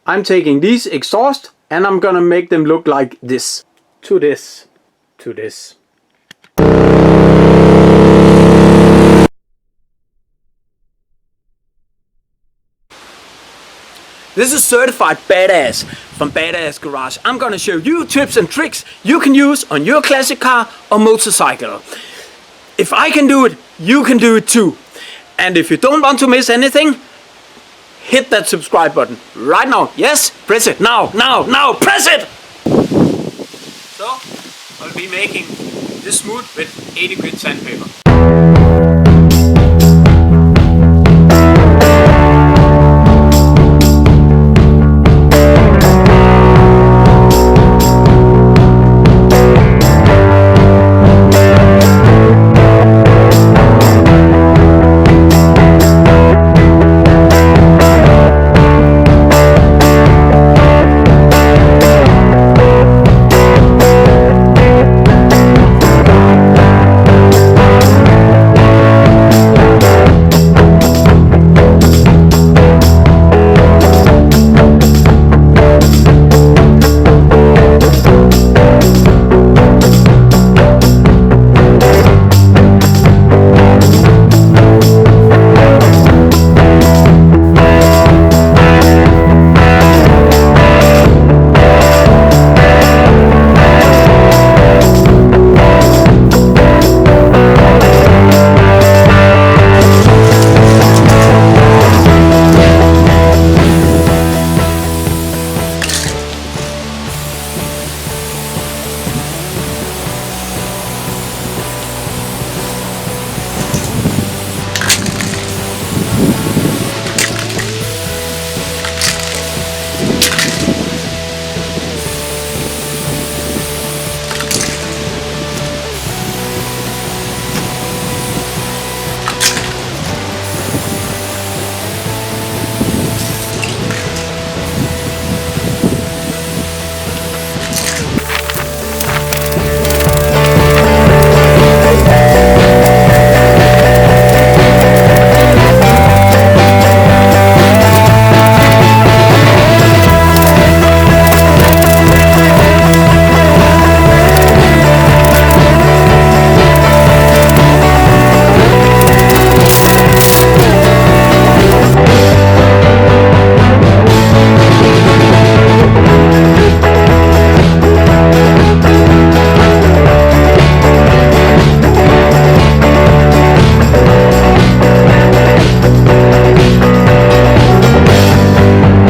I'm taking these exhaust and I'm gonna make them look like this. To this. To this. This is certified badass from Badass Garage. I'm gonna show you tips and tricks you can use on your classic car or motorcycle. If I can do it, you can do it too. And if you don't want to miss anything, hit that subscribe button right now. Yes, press it now, press it! So, I'll be making this smooth with 80 grit sandpaper.